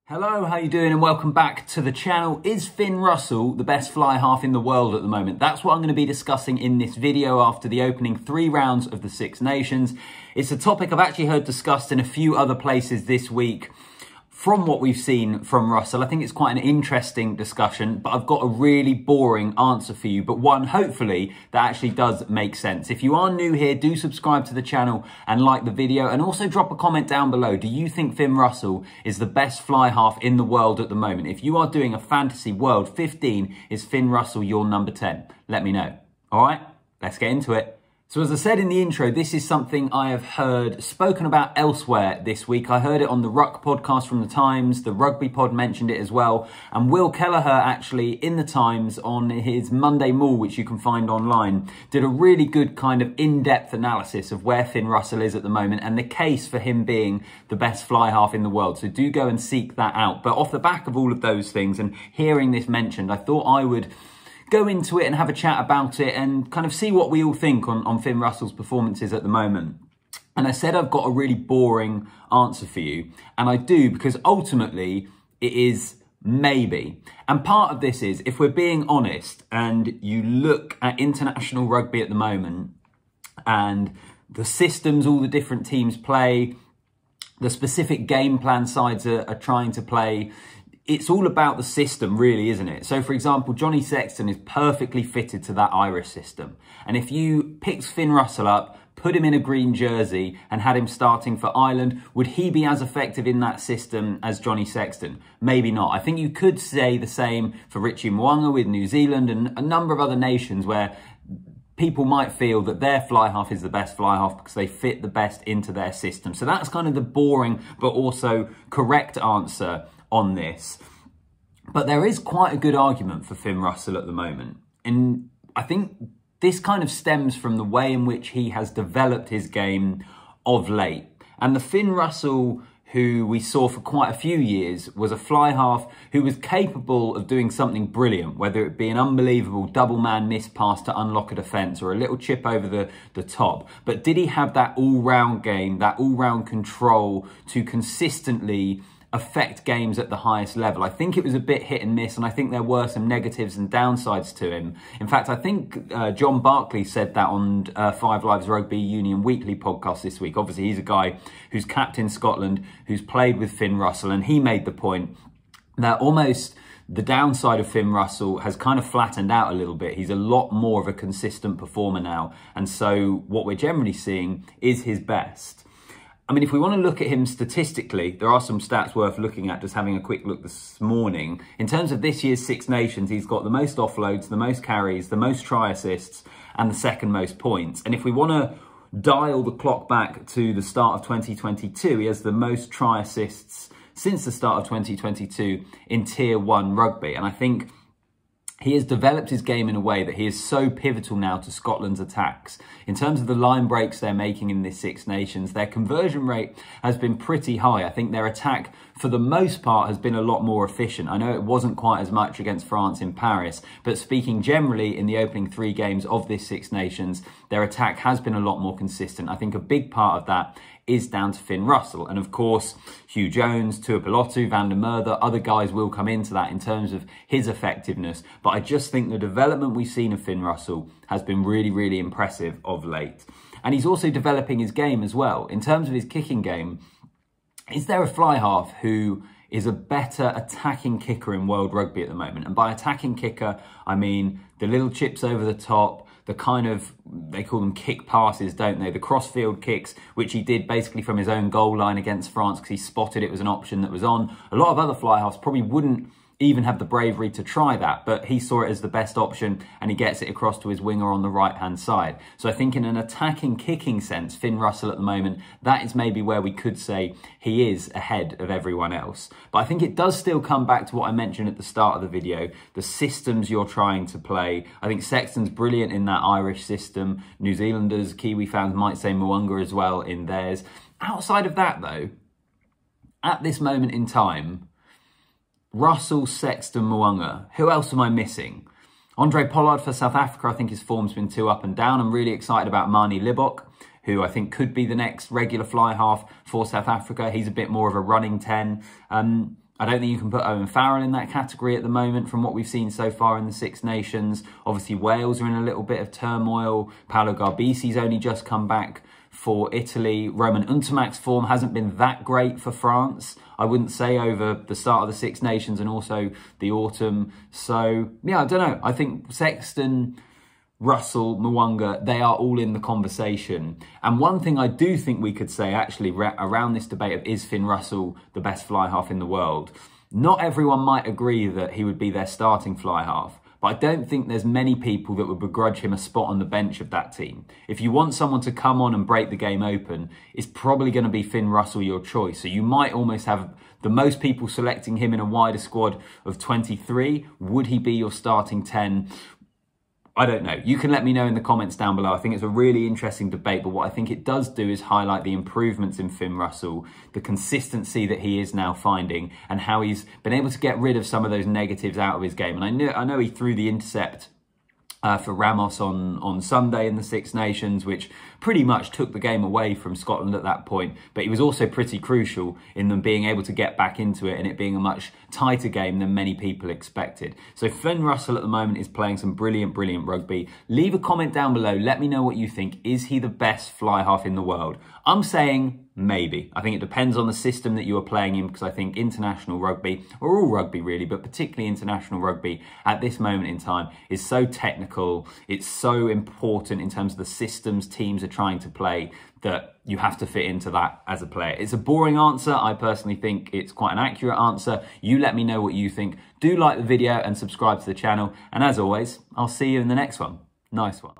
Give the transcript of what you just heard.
Hello, how you doing and welcome back to the channel. Is Finn Russell the best fly half in the world at the moment? That's what I'm going to be discussing in this video after the opening 3 rounds of the Six Nations. It's a topic I've actually heard discussed in a few other places this week. From what we've seen from Russell, I think it's quite an interesting discussion, but I've got a really boring answer for you, but one hopefully that actually does make sense. If you are new here, do subscribe to the channel and like the video, and also drop a comment down below. Do you think Finn Russell is the best fly half in the world at the moment? If you are doing a fantasy world 15, is Finn Russell your number 10? Let me know. All right, let's get into it. So as I said in the intro, this is something I have heard spoken about elsewhere this week. I heard it on the Ruck podcast from the Times, the Rugby pod mentioned it as well, and Will Kelleher actually in the Times on his Monday Maul, which you can find online, did a really good kind of in-depth analysis of where Finn Russell is at the moment and the case for him being the best fly half in the world. So do go and seek that out. But off the back of all of those things and hearing this mentioned, I thought I would go into it and have a chat about it and kind of see what we all think on Finn Russell's performances at the moment. And I said I've got a really boring answer for you, and I do, because ultimately it is maybe. And part of this is, if we're being honest and you look at international rugby at the moment and the systems all the different teams play, the specific game plan sides are trying to play, it's all about the system, really, isn't it? So, for example, Johnny Sexton is perfectly fitted to that Irish system. And if you picked Finn Russell up, put him in a green jersey and had him starting for Ireland, would he be as effective in that system as Johnny Sexton? Maybe not. I think you could say the same for Richie Mo'unga with New Zealand and a number of other nations where people might feel that their fly half is the best fly half because they fit the best into their system. So that's kind of the boring but also correct answer on this. But there is quite a good argument for Finn Russell at the moment. And I think this kind of stems from the way in which he has developed his game of late. And the Finn Russell who we saw for quite a few years was a fly half who was capable of doing something brilliant, whether it be an unbelievable double man miss pass to unlock a defence or a little chip over the top. But did he have that all-round game, that all-round control to consistently affect games at the highest level? I think it was a bit hit and miss, and I think there were some negatives and downsides to him. In fact, I think John Barclay said that on 5 Live's Rugby Union Weekly podcast this week. Obviously, he's a guy who's captained Scotland, who's played with Finn Russell, and he made the point that almost the downside of Finn Russell has kind of flattened out a little bit. He's a lot more of a consistent performer now, and so what we're generally seeing is his best. I mean, if we want to look at him statistically, there are some stats worth looking at, just having a quick look this morning. In terms of this year's Six Nations, he's got the most offloads, the most carries, the most try assists, and the second most points. And if we want to dial the clock back to the start of 2022, he has the most try assists since the start of 2022 in Tier 1 rugby. And I think he has developed his game in a way that he is so pivotal now to Scotland's attacks. In terms of the line breaks they're making in this Six Nations, their conversion rate has been pretty high. I think their attack, for the most part, has been a lot more efficient. I know it wasn't quite as much against France in Paris, but speaking generally in the opening 3 games of this Six Nations, their attack has been a lot more consistent. I think a big part of that is down to Finn Russell. And of course, Hugh Jones, Tuipulotu, Van der Merwe, other guys will come into that in terms of his effectiveness. But I just think the development we've seen of Finn Russell has been really, really impressive of late. And he's also developing his game as well. In terms of his kicking game, is there a fly half who is a better attacking kicker in world rugby at the moment? And by attacking kicker, I mean the little chips over the top, the kind of, they call them kick passes, don't they? The cross-field kicks, which he did basically from his own goal line against France because he spotted it was an option that was on. A lot of other fly halves probably wouldn't even have the bravery to try that, but he saw it as the best option and he gets it across to his winger on the right-hand side. So I think in an attacking kicking sense, Finn Russell at the moment, that is maybe where we could say he is ahead of everyone else. But I think it does still come back to what I mentioned at the start of the video, the systems you're trying to play. I think Sexton's brilliant in that Irish system. New Zealanders, Kiwi fans might say Mo'unga as well in theirs. Outside of that though, at this moment in time, Russell, Sexton, Mo'unga. Who else am I missing? Andre Pollard for South Africa. I think his form's been too up and down. I'm really excited about Manie Libbok, who I think could be the next regular fly half for South Africa. He's a bit more of a running 10. I don't think you can put Owen Farrell in that category at the moment from what we've seen so far in the Six Nations. Obviously, Wales are in a little bit of turmoil. Paolo Garbisi's only just come back for Italy. Roman Untermach's form hasn't been that great for France, I wouldn't say, over the start of the Six Nations and also the autumn. So, yeah, I don't know. I think Sexton, Russell, Mo'unga, they are all in the conversation. And one thing I do think we could say actually around this debate of is Finn Russell the best fly half in the world, not everyone might agree that he would be their starting fly half. But I don't think there's many people that would begrudge him a spot on the bench of that team. If you want someone to come on and break the game open, it's probably going to be Finn Russell your choice. So you might almost have the most people selecting him in a wider squad of 23. Would he be your starting 10? I don't know. You can let me know in the comments down below. I think it's a really interesting debate, but what I think it does do is highlight the improvements in Finn Russell, the consistency that he is now finding, and how he's been able to get rid of some of those negatives out of his game. And I know he threw the intercept for Ramos on Sunday in the Six Nations, which pretty much took the game away from Scotland at that point. But he was also pretty crucial in them being able to get back into it and it being a much tighter game than many people expected. So Finn Russell at the moment is playing some brilliant, brilliant rugby. Leave a comment down below. Let me know what you think. Is he the best fly half in the world? I'm saying maybe. I think it depends on the system that you are playing in, because I think international rugby, or all rugby really, but particularly international rugby at this moment in time is so technical. It's so important in terms of the systems teams are trying to play that you have to fit into that as a player. It's a boring answer. I personally think it's quite an accurate answer. You let me know what you think. Do like the video and subscribe to the channel. And as always, I'll see you in the next one. Nice one.